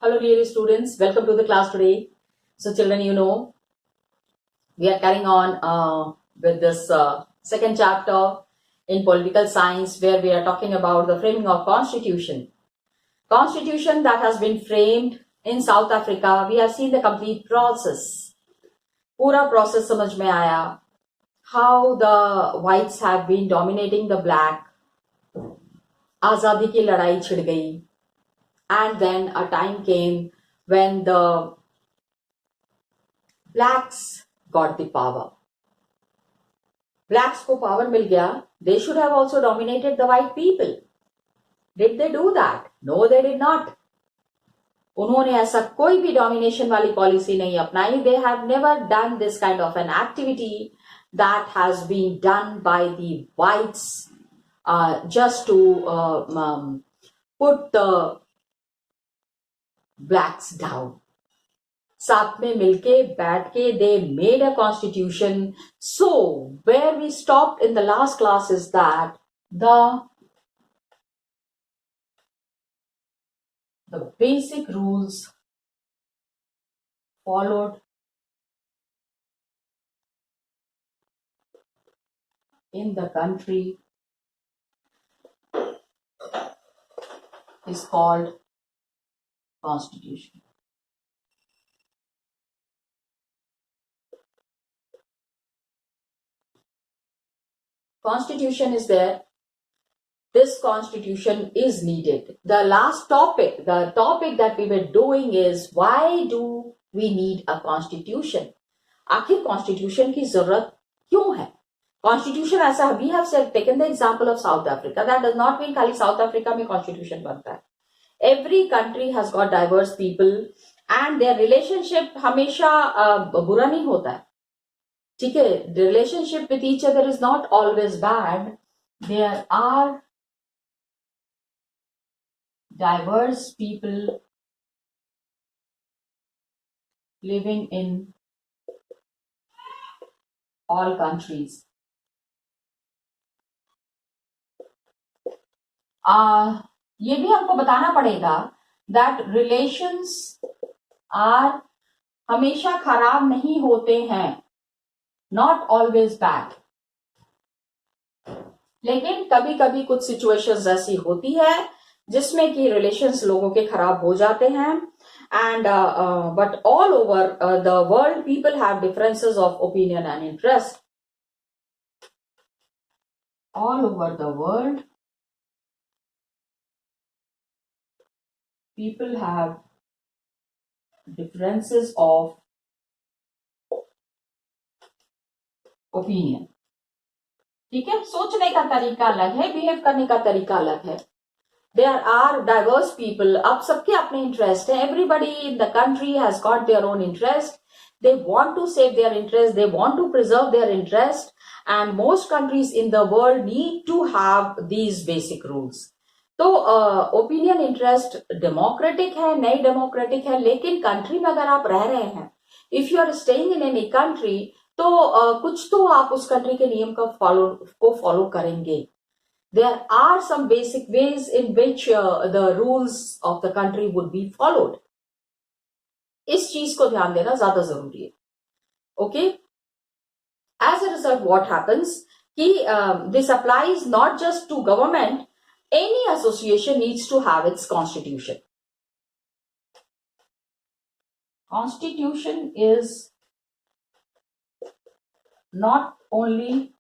Hello dear students, welcome to the class today. So children, we are carrying on with this second chapter in political science where we are talking about the framing of constitution. Constitution that has been framed in South Africa, we have seen the complete process. पूरा process समझ में आया. How the whites have been dominating the black. आजादी की लड़ाई छिड़ गई. And then a time came when the blacks got the power. Blacks को power मिल गया. They should have also dominated the white people. Did they do that? No, they did not. उन्होंने ऐसा कोई भी domination वाली policy नहीं अपनाई. They have never done this kind of an activity that has been done by the whites just to put the blacks down. साथ में मिलके बैठ के they made a constitution. So where we stopped in the last class is that the basic rules followed in the country is called constitution. Constitution is there. This constitution is needed. The last topic, the topic that we were doing is why do we need a constitution? आखिर constitution की जरूरत क्यों है? Constitution ऐसा, we have taken the example of South Africa. That does not mean खाली South Africa में constitution बनता है. Every country has got diverse people and their relationship हमेशा बुरा नहीं होता है. ठीक है, relationship with each other is not always bad. There are diverse people living in all countries. ये भी हमको बताना पड़ेगा that relations are हमेशा खराब नहीं होते हैं, not always bad. लेकिन कभी कभी कुछ सिचुएशंस ऐसी होती है जिसमें कि रिलेशंस लोगों के खराब हो जाते हैं. And but all over the world people have differences of opinion and interest. All over the world people have differences of opinion. ठीक है, सोचने का तरीका अलग है, बिहेव करने का तरीका अलग है. There are diverse people. अब सबके अपने interest है. Everybody in the country has got their own interest. They want to save their interest. They want to preserve their interest. And most countries in the world need to have these basic rules. तो opinion interest democratic है, नहीं democratic है, लेकिन country में अगर आप रह रहे हैं, if you are staying in any country, तो कुछ तो आप उस कंट्री के नियम का फॉलो करेंगे. There are some basic ways in which the rules of the country would be followed. इस चीज को ध्यान देना ज्यादा जरूरी है. Okay? As a result, what happens? This applies not just to government. Any association needs to have its constitution. Constitution is not only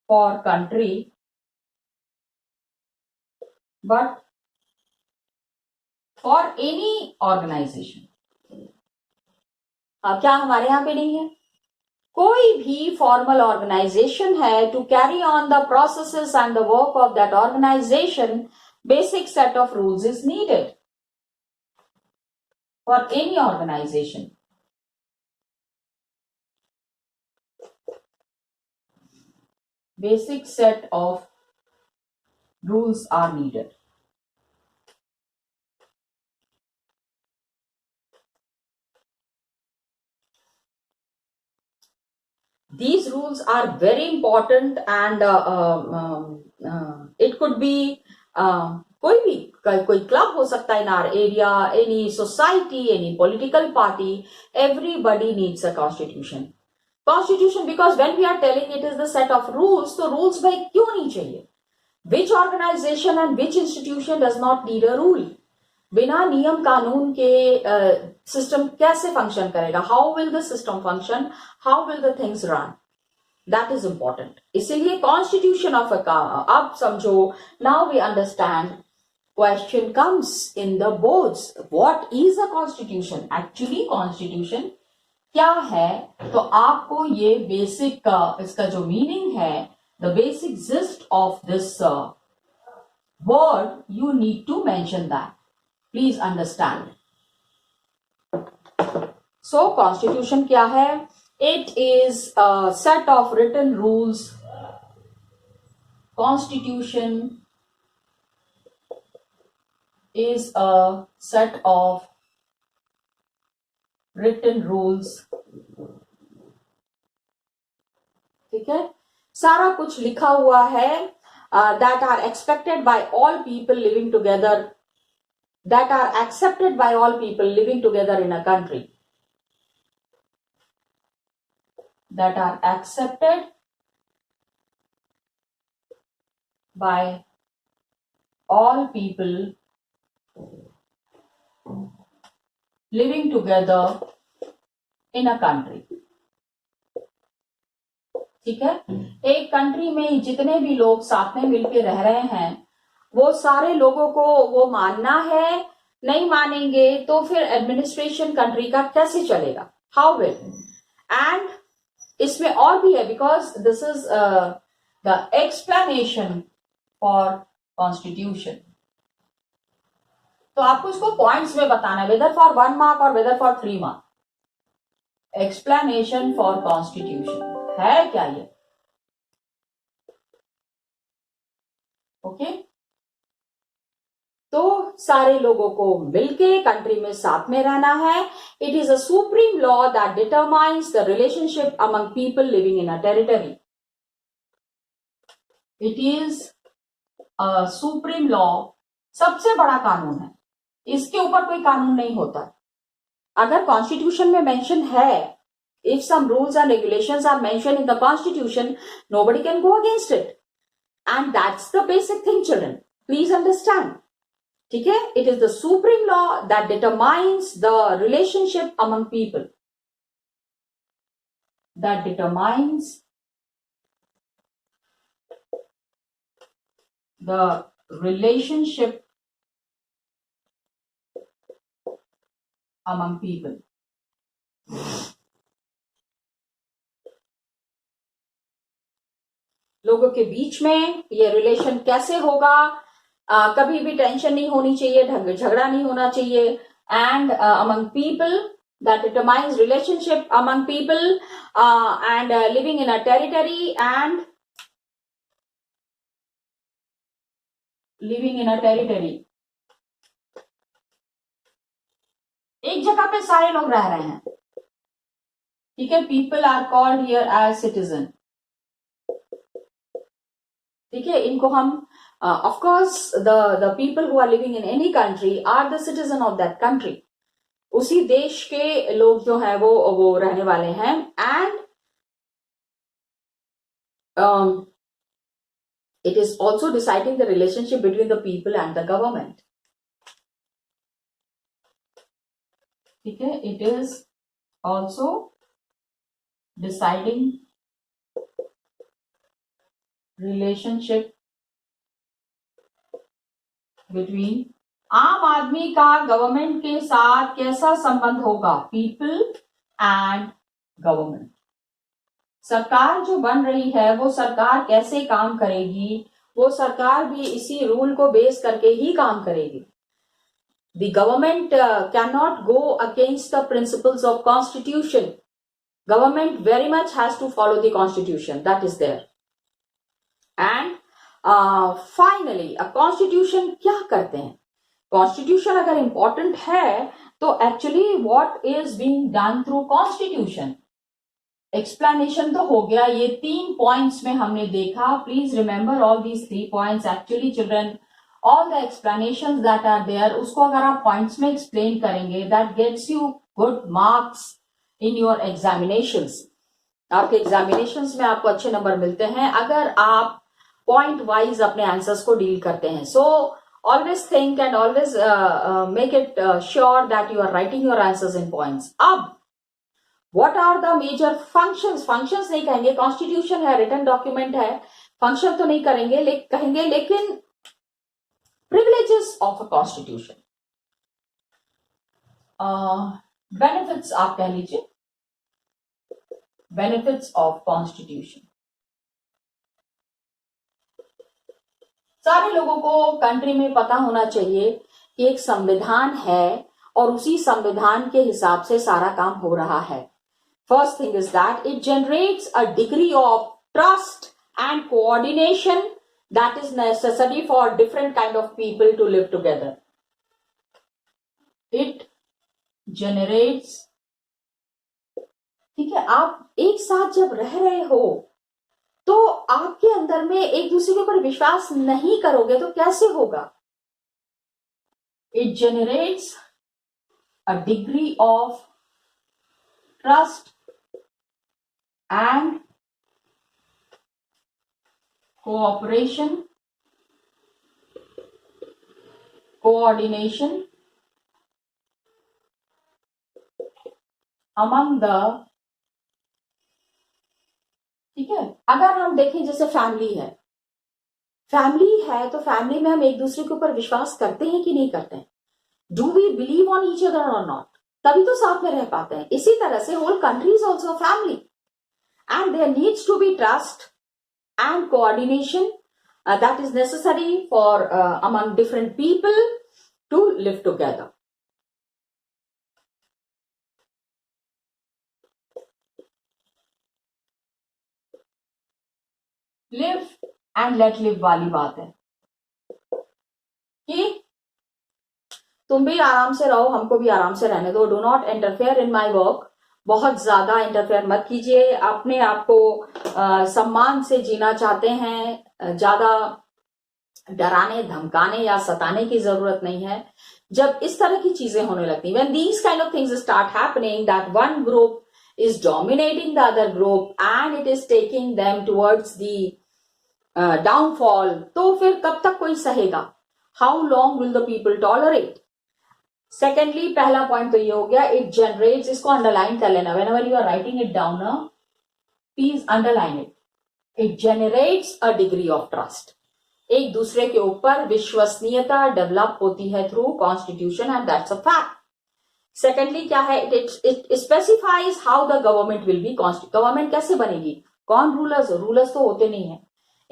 for country, but for any organization. क्या हमारे यहाँ पे नहीं है? कोई भी formal organization है, to carry on the processes and the work of that organization, basic set of rules is needed for any organization. Basic set of rules are needed. These rules are very important, and it could be कोई club हो सकता है in our area, any society, any political party, everybody needs a constitution. Constitution because when we are telling it is the set of rules, तो rules भाई क्यों नहीं चाहिए? Which organisation and which institution does not need a rule? बिना नियम कानून के system कैसे फंक्शन करेगा? How will the system function? How will the things run? That is important. इसीलिए कॉन्स्टिट्यूशन ऑफ अ, अब समझो, now we understand. Question comes in the boards. What is a constitution? Actually, constitution क्या है? तो आपको ये basic इसका जो मीनिंग है, the basic gist of this word, you need to mention that. Please understand. So, constitution क्या है? It is a set of written rules. Constitution is a set of written rules. ठीक है, सारा कुछ लिखा हुआ है. That are expected by all people living together, that are accepted by all people living together in a country, that are accepted by all people living together in a country. ठीक है, एक कंट्री में जितने भी लोग साथ में मिलकर रह रहे हैं, वो सारे लोगों को वो मानना है. नहीं मानेंगे तो फिर एडमिनिस्ट्रेशन कंट्री का कैसे चलेगा? How will? एंड इसमें और भी है, because this is the explanation for constitution. तो आपको इसको पॉइंट्स में बताना है, वेदर फॉर 1 मार्क और whether for 3 mark. Explanation for constitution है क्या ये? ओके, तो सारे लोगों को मिलके कंट्री में साथ में रहना है. It is a supreme law that determines the relationship among people living in a territory. It is a supreme law, सबसे बड़ा कानून है. इसके ऊपर कोई कानून नहीं होता. अगर कॉन्स्टिट्यूशन में मेंशन है, if some rules and regulations are mention in the constitution, nobody can go against it. And that's the basic thing children, please understand. ठीक है, it is the supreme law that determines the relationship among people, that determines the relationship among people. लोगों के बीच में ये relation कैसे होगा? कभी भी टेंशन नहीं होनी चाहिए, झगड़ा नहीं होना चाहिए. And among people, that determines relationship among people and living in a territory and living in a territory. एक जगह पे सारे लोग रह रहे हैं. ठीक है, people are called here as citizen. ठीक है, इनको हम of course the people who are living in any country are the citizen of that country. उसी देश के लोग जो है वो रहने वाले हैं. And it is also deciding the relationship between the people and the government. ठीक है, it is also deciding relationship between. आम आदमी का गवर्नमेंट के साथ कैसा संबंध होगा? People and government. सरकार जो बन रही है वो सरकार कैसे काम करेगी? वो सरकार भी इसी रूल को बेस करके ही काम करेगी. The government cannot go against the principles of constitution. Government very much has to follow the constitution that is there. And finally, a constitution क्या करते हैं? Constitution अगर important है तो actually what is being done through constitution? Explanation तो हो गया. ये 3 पॉइंट्स में हमने देखा. Please remember all these 3 points. Actually children all the explanation that are there, उसको अगर आप पॉइंट्स में एक्सप्लेन करेंगे, that gets you good marks in your examinations. आपके एग्जामिनेशंस में आपको अच्छे नंबर मिलते हैं अगर आप पॉइंट वाइज अपने आंसर्स को डील करते हैं। So always think and always make it sure that you are writing your answers in points. अब what are the major functions, functions नहीं कहेंगे, कॉन्स्टिट्यूशन है, रिटन डॉक्यूमेंट है, फंक्शन तो नहीं करेंगे कहेंगे, लेकिन privileges of a constitution, benefits आप कह लीजिए, बेनिफिट्स ऑफ कॉन्स्टिट्यूशन। सारे लोगों को कंट्री में पता होना चाहिए कि एक संविधान है और उसी संविधान के हिसाब से सारा काम हो रहा है। First thing is that it generates a degree of trust and coordination that is necessary for different kind of people to live together. It generates, ठीक है, आप एक साथ जब रह रहे हो तो आपके अंदर में एक दूसरे के ऊपर विश्वास नहीं करोगे तो कैसे होगा? It generates a degree of trust and cooperation, coordination among the, ठीक है, अगर हम देखें जैसे फैमिली है तो फैमिली में हम एक दूसरे के ऊपर विश्वास करते हैं कि नहीं करते हैं? Do we believe on each other और नॉट? तभी तो साथ में रह पाते हैं। इसी तरह से whole country is also family and there needs to be trust and coordination that is necessary for among different people to live together. Live and let live वाली बात है कि तुम भी आराम से रहो, हमको भी आराम से रहने दो। Do not interfere in my work, बहुत ज्यादा इंटरफेयर मत कीजिए। अपने आप को सम्मान से जीना चाहते हैं, ज्यादा डराने धमकाने या सताने की जरूरत नहीं है। जब इस तरह की चीजें होने लगती, when these kind of things start happening, that one group is dominating the other group and it is taking them towards the downfall, तो फिर कब तक कोई सहेगा? How long will the people tolerate? Secondly, पहला पॉइंट तो ये हो गया, इट जनरेट्स, इसको अंडरलाइन कर लेना, whenever you are writing it down please underline it. It generates a degree of trust, एक दूसरे के ऊपर विश्वसनीयता डेवलप होती है through constitution and that's a fact. Secondly क्या है, it specifies how the government will be, government कैसे बनेगी, कौन रूलर्स, रूलर्स तो होते नहीं है।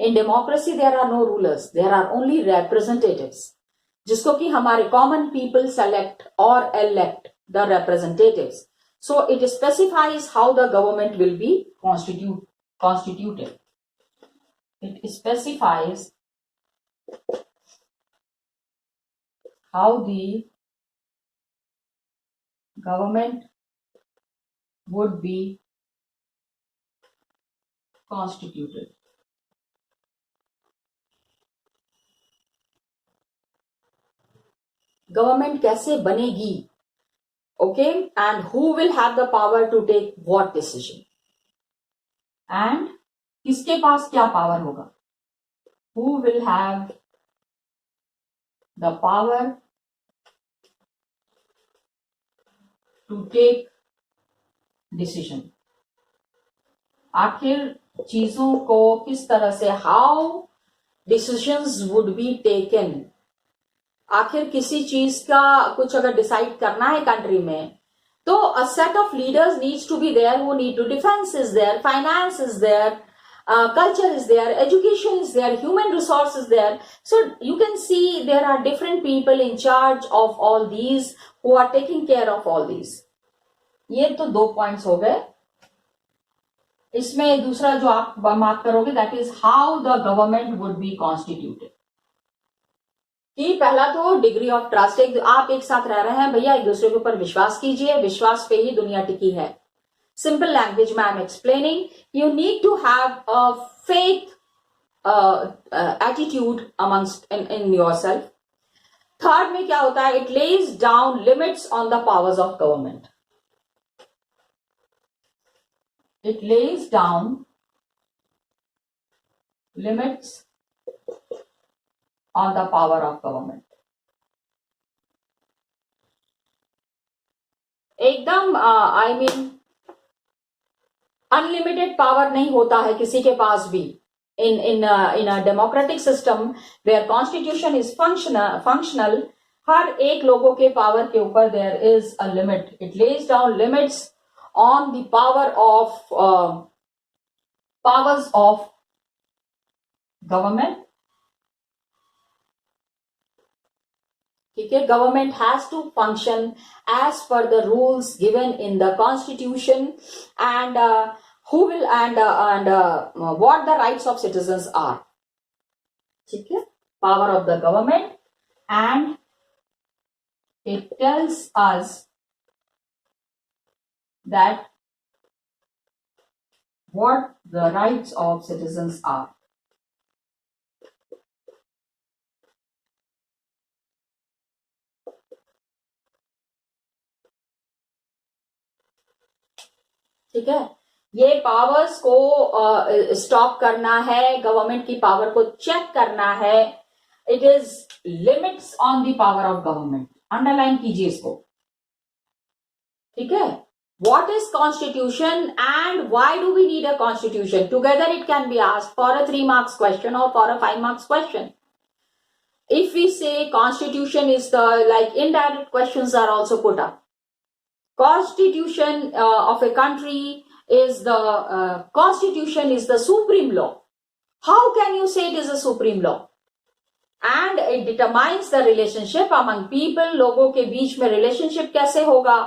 In democracy there are no rulers, there are only representatives, जिसको कि हमारे कॉमन पीपल सेलेक्ट और elect the representatives. So it specifies how the government will be constituted. It specifies how the government would be constituted. Government कैसे बनेगी, okay, and who will have the power to take what decision, and किसके पास क्या पावर होगा, who will have the power to take decision. आखिर चीजों को किस तरह से, how decisions would be taken, आखिर किसी चीज का कुछ अगर डिसाइड करना है कंट्री में तो a set of leaders needs to be there, who need to, defence is there, finance is there, culture is there, education is there, human resource is there. So you can see there are different people in charge of all these who are taking care of all these. ये तो 2 points हो गए। इसमें दूसरा जो आप mark करोगे that is how the government would be constituted. कि पहला तो डिग्री ऑफ ट्रस्ट, आप एक साथ रह रहे हैं भैया, एक दूसरे के ऊपर विश्वास कीजिए, विश्वास पे ही दुनिया टिकी है। सिंपल लैंग्वेज में I am explaining, you need to have a faith attitude amongst in yourself. Third में क्या होता है, it lays down limits on the powers of government. It lays down limits on the power of government. एकदम I mean unlimited power नहीं होता है किसी के पास भी. in a democratic system where constitution is functional, हर एक लोगों के पावर के ऊपर there is a limit. It lays down limits on the powers of government. ठीक है, government has to function as per the rules given in the constitution and who will and what the rights of citizens are. ठीक है, power of the government, and it tells us that what the rights of citizens are. ठीक है, ये powers को stop करना है, government की power को चेक करना है. It is limits on the power of government. Underline कीजिए इसको. ठीक है, what is constitution and why do we need a constitution? Together it can be asked for a 3 marks question और for a 5 marks question. If we say constitution is the, like, indirect questions are also put up. Constitution of a country is constitution is the supreme law. How can you say it is a supreme law? And it determines the relationship among people. लोगों के बीच में relationship कैसे होगा?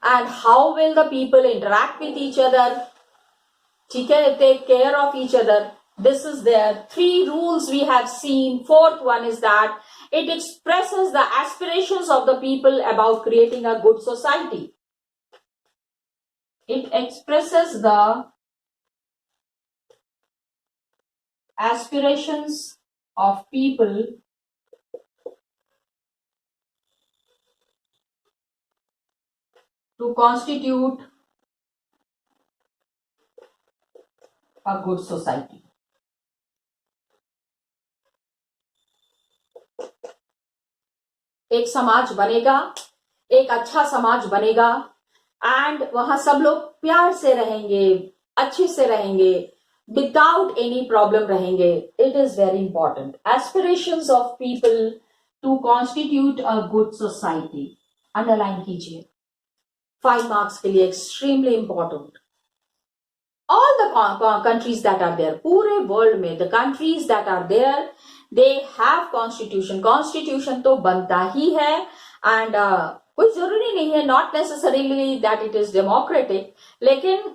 And how will the people interact with each other? ठीक है, take care of each other. This is there. 3 rules we have seen. 4th one is that it expresses the aspirations of the people about creating a good society. It expresses the aspirations of people to constitute a good society. एक समाज बनेगा, एक अच्छा समाज बनेगा, and वहां सब लोग प्यार से रहेंगे, अच्छे से रहेंगे, विदाउट एनी प्रॉब्लम रहेंगे. It is very important. Aspirations of people to constitute a good society. Underline कीजिए, 5 marks के लिए extremely important. All the countries that are there, पूरे वर्ल्ड में the countries that are there, they have constitution. Constitution तो बनता ही है, and कोई जरूरी नहीं है, not necessarily that it is democratic. लेकिन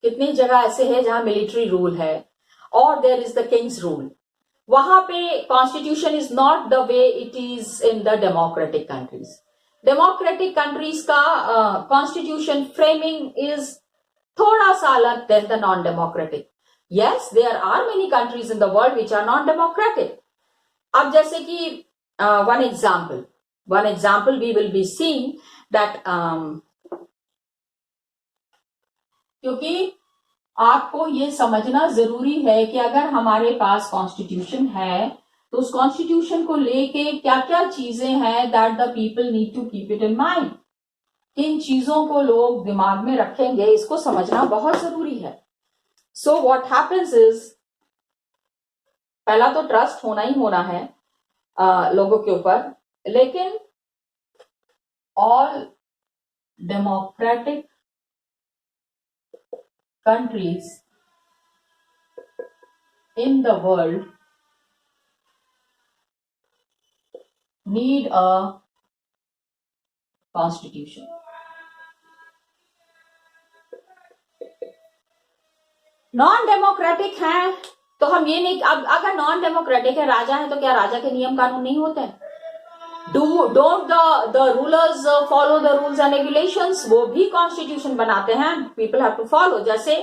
कितनी जगह ऐसे है जहां मिलिट्री रूल है और there is the king's rule. वहां पे constitution is not the way it is in the democratic countries. Democratic countries का कॉन्स्टिट्यूशन फ्रेमिंग इज थोड़ा सा अलग than the non democratic. Yes, there are many countries in the world which are non-democratic. अब जैसे कि one example we will be seeing that क्योंकि आपको ये समझना जरूरी है कि अगर हमारे पास कॉन्स्टिट्यूशन है तो उस कॉन्स्टिट्यूशन को लेके क्या क्या चीजें हैं that the people need to keep it in mind. किन चीजों को लोग दिमाग में रखेंगे, इसको समझना बहुत जरूरी है. So what happens is, पहला तो ट्रस्ट होना ही होना है लोगों के ऊपर. लेकिन all democratic countries in the world need a constitution. Non democratic है तो हम ये नहीं, अब अगर नॉन डेमोक्रेटिक है, राजा है, तो क्या राजा के नियम कानून नहीं होते हैं? Don't the rulers follow the rules and regulations? वो भी कॉन्स्टिट्यूशन बनाते हैं, पीपल हैव टू फॉलो. जैसे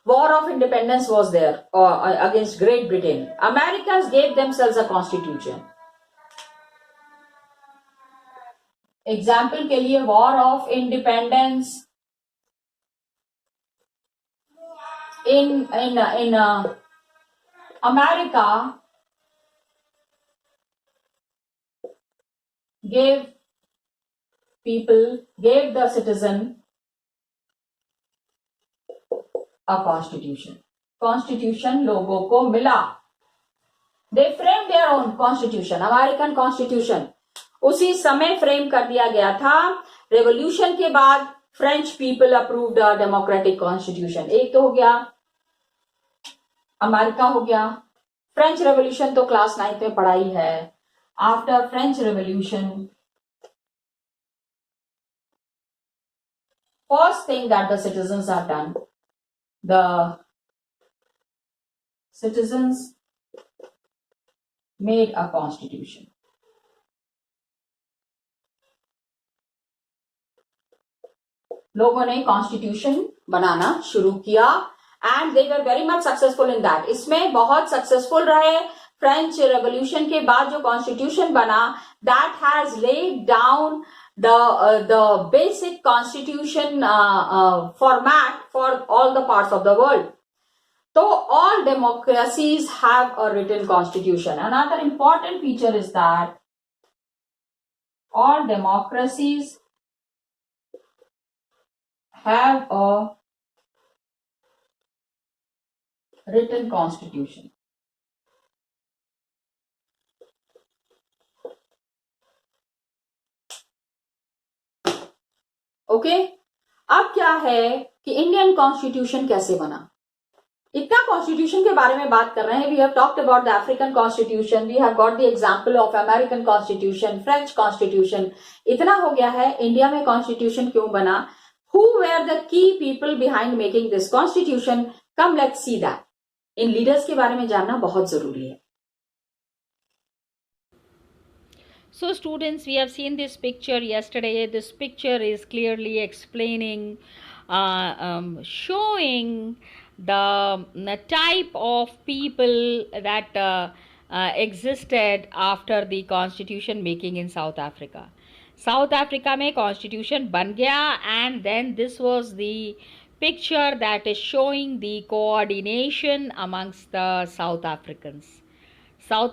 war of independence was there against Great Britain. Americans gave themselves a constitution. Example के लिए war of independence in America gave the citizen a constitution लोगों को मिला. They framed their own constitution, American constitution. उसी समय frame कर दिया गया था. रेवोल्यूशन के बाद French people approved a democratic constitution. एक तो हो गया, अमेरिका हो गया. फ्रेंच रेवोल्यूशन तो क्लास 9th में पढ़ाई है. After French revolution, first thing that the citizens have done, the citizens made a constitution. लोगों ने कॉन्स्टिट्यूशन बनाना शुरू किया and they were very much successful in that. इसमें बहुत सक्सेसफुल रहे. फ्रेंच रेवोल्यूशन के बाद जो कॉन्स्टिट्यूशन बना, that has laid down the basic constitution format for all the parts of the world. So all democracies have a written constitution. Another important feature is that all democracies have a written constitution. Okay अब क्या है कि Indian constitution कैसे बना. इतना constitution के बारे में बात कर रहे हैं. We have talked about the African constitution, we have got the example of American constitution, French constitution. इतना हो गया है. इंडिया में कॉन्स्टिट्यूशन क्यों बना? Who were the key people behind making this constitution? Come, let's see that. In leaders के बारे में जानना बहुत जरूरी है. So students, we have seen this picture yesterday. This picture is clearly explaining, showing the type of people that existed after the constitution making in South Africa. South Africa में constitution बन गया and then this was the picture that is showing the coordination amongst the South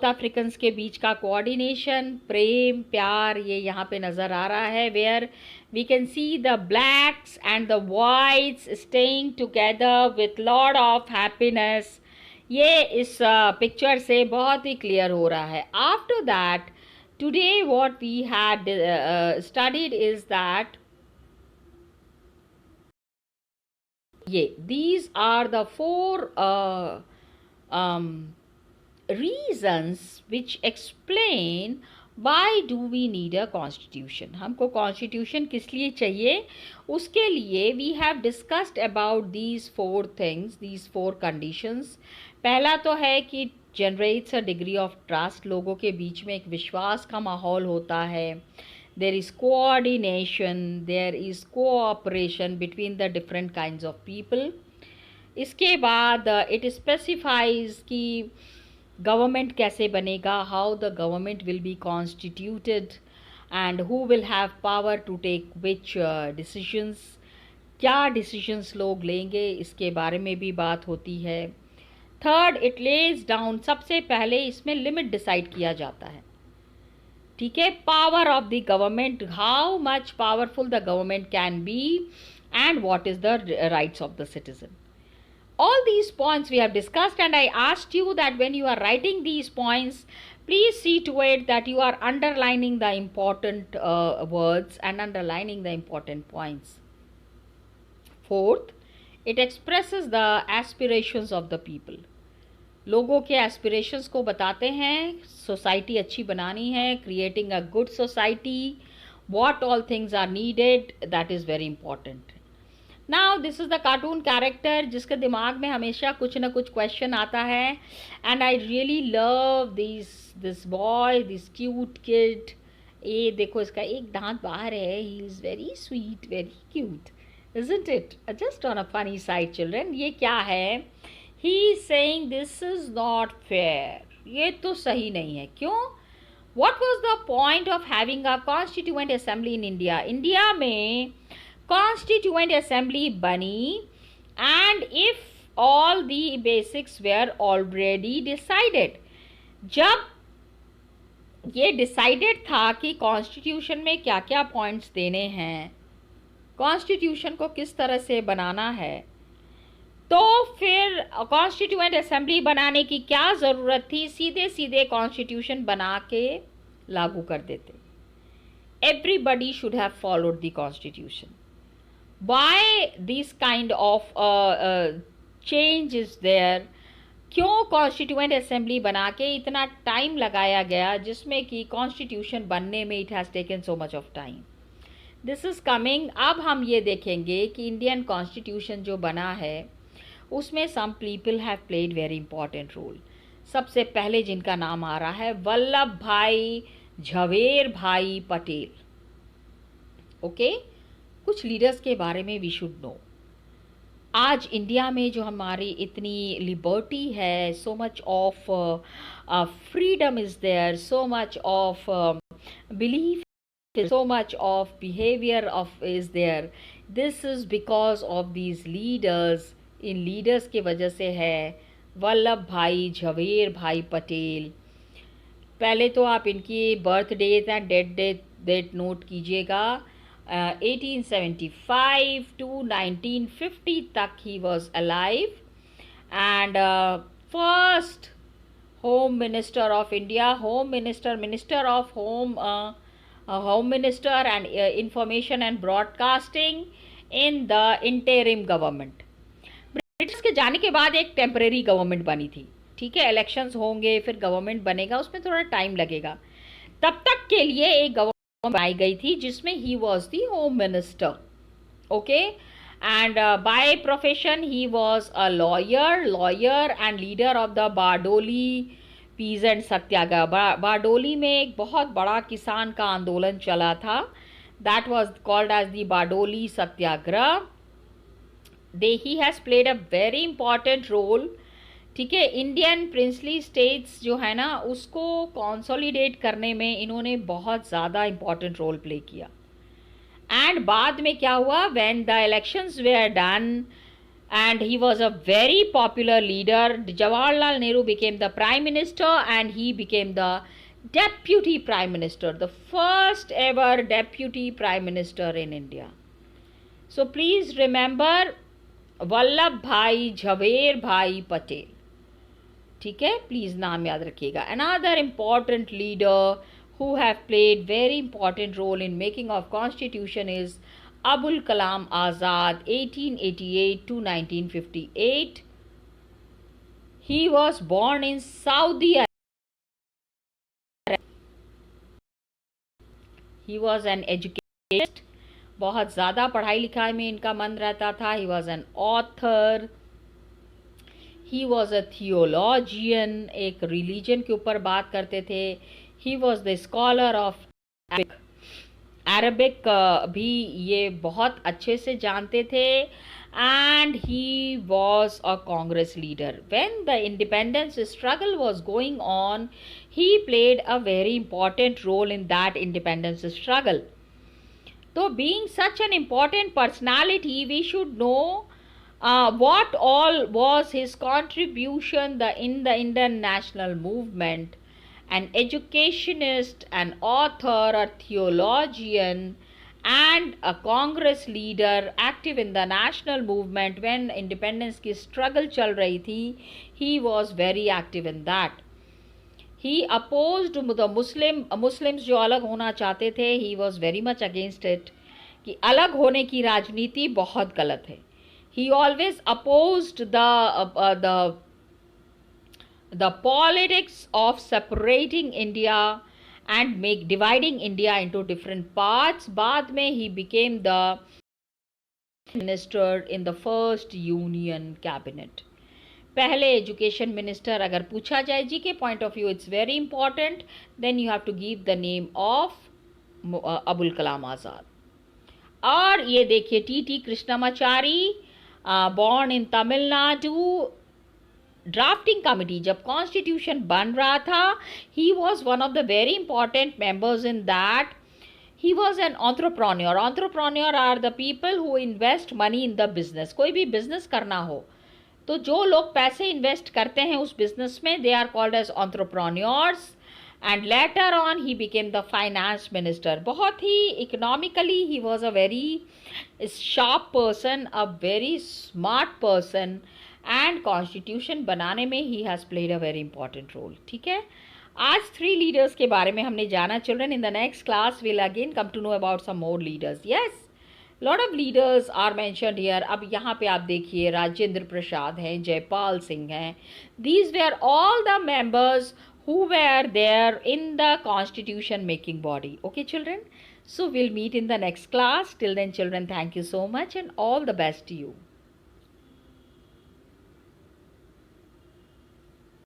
Africans के बीच का coordination, प्रेम, प्यार, ये यहाँ पे नज़र आ रहा है. Where we can see the blacks and the whites staying together with lot of happiness. ये इस पिक्चर से बहुत ही क्लियर हो रहा है. After that, today what we had studied is that these are the four reasons which explain why do we need a constitution. हमको constitution किस लिए चाहिए? उसके लिए we have discussed about these four things, these four conditions. पहला तो है कि generates a degree of trust. लोगों के बीच में एक विश्वास का माहौल होता है. There is coordination, there is cooperation between the different kinds of people. इसके बाद इट स्पेसिफाइज कि गवर्नमेंट कैसे बनेगा, how the government will be constituted and who will have power to take which decisions. क्या डिसीजंस लोग लेंगे, इसके बारे में भी बात होती है. थर्ड, इट लेज डाउन, सबसे पहले इसमें लिमिट डिसाइड किया जाता है. ठीक है, power of the government, how much powerful the government can be and what is the rights of the citizen. All these points we have discussed, and I asked you that when you are writing these points, please see to it that you are underlining the important words and underlining the important points. Fourth, it expresses the aspirations of the people. लोगों के aspirations को बताते हैं. Society अच्छी बनानी है, creating a good society, what all things are needed, that is very important. Now this is the cartoon character जिसके दिमाग में हमेशा कुछ ना कुछ क्वेश्चन आता है. And I really love this boy, this cute kid. ये देखो, इसका एक दांत बाहर है. He is very sweet, very cute. isn't it? Just on a funny side, children. ये क्या है? He is saying this is not fair. ये तो सही नहीं है. क्यों? What was the point of having a constituent assembly in India? India में constituent assembly बनी, and if all the basics were already decided. जब ये डिसाइडेड था कि कॉन्स्टिट्यूशन में क्या क्या पॉइंट्स देने हैं, कॉन्स्टिट्यूशन को किस तरह से बनाना है, तो फिर कॉन्स्टिट्यूएंट असेंबली बनाने की क्या ज़रूरत थी? सीधे सीधे कॉन्स्टिट्यूशन बना के लागू कर देते. Everybody should have followed the constitution. Why this kind of change is there? क्यों कॉन्स्टिट्यूएंट असेंबली बना के इतना टाइम लगाया गया, जिसमें कि कॉन्स्टिट्यूशन बनने में it has taken so much of time. This is coming. अब हम ये देखेंगे कि इंडियन कॉन्स्टिट्यूशन जो बना है उसमें some people have played very important role. सबसे पहले जिनका नाम आ रहा है वल्लभ भाई झवेर भाई पटेल. ओके, कुछ लीडर्स के बारे में वी शुड नो. आज इंडिया में जो हमारी इतनी लिबर्टी है, so much of freedom is there, so much of belief, so much of behavior of is there. This is because of these leaders. In leaders की वजह से है. वल्लभ भाई झवेर भाई पटेल. पहले तो आप इनकी birth date and date note कीजिएगा. 1875 to 1950 तक he was alive, and first Home Minister of India, Minister of Home Minister and Information and Broadcasting in the interim government. British के जाने के बाद एक टेम्परेरी गवर्नमेंट बनी थी. ठीक है, इलेक्शंस होंगे, फिर गवर्नमेंट बनेगा, उसमें थोड़ा टाइम लगेगा. तब तक के लिए एक गवर्नमेंट बनाई गई थी जिसमें he was the home minister. Okay, and by profession he was a lawyer and leader of the Bardoli peasant Satyagraha. Bardoli में एक बहुत बड़ा किसान का आंदोलन चला था. That was called as the Bardoli Satyagraha. He has played a very important role. ठीक है, इंडियन प्रिंसली स्टेट्स जो है ना, उसको कंसोलिडेट करने में इन्होंने बहुत ज़्यादा इंपॉर्टेंट रोल प्ले किया. एंड बाद में क्या हुआ, when the elections were done and he was a very popular leader, Jawaharlal Nehru became the prime minister and he became the deputy prime minister, the first ever deputy prime minister in India. So please remember Vallabh Bhai Jhaver Bhai Patel. ठीक है, please नाम याद रखिएगा. Another important leader who have played very important role in making of constitution is Abul Kalam Azad, 1888 to 1958. He was born in Saudi Arabia. He was an educated. बहुत ज़्यादा पढ़ाई लिखाई में इनका मन रहता था. He was an author. He was a theologian. एक रिलीजन के ऊपर बात करते थे. He was the scholar of Arabic भी ये बहुत अच्छे से जानते थे. And he was a Congress leader. When the independence struggle was going on, he played a very important role in that independence struggle. तो being such an important personality, we should know what all was his contribution in the Indian national movement. An educationist, an author, a theologian, and a Congress leader active in the national movement when independence की struggle चल रही थी. He was very active in that. He opposed the Muslims जो अलग होना चाहते थे. He was very much against it. कि अलग होने की राजनीति बहुत गलत है. He always opposed the politics of separating India and dividing India into different parts. बाद में he became the minister in the first union cabinet. पहले एजुकेशन मिनिस्टर. अगर पूछा जाए G K point of view, it's very important, then you have to give the name of Abul Kalam Azad. और ये देखिए T Krishnamachari, born in Tamil Nadu, drafting committee, जब constitution बन रहा था, he was one of the very important members in that. He was an entrepreneur. Entrepreneur are the people who invest money in the business. कोई भी business करना हो तो जो लोग पैसे इन्वेस्ट करते हैं उस बिजनेस में, they are called as entrepreneurs. And later on he became the finance minister. बहुत ही economically he was a very sharp person, a very smart person, and constitution बनाने में he has played a very important role. ठीक है, आज 3 leaders के बारे में हमने जाना. Children, in the next class will again come to know about some more leaders. Yes, lot of leaders are mentioned here. अब यहाँ पे आप देखिए राजेंद्र प्रसाद हैं, जयपाल सिंह हैं. These where all the members who were there in the constitution making body. Okay children, so we'll meet in the next class. Till then children, thank you so much and all the best to you.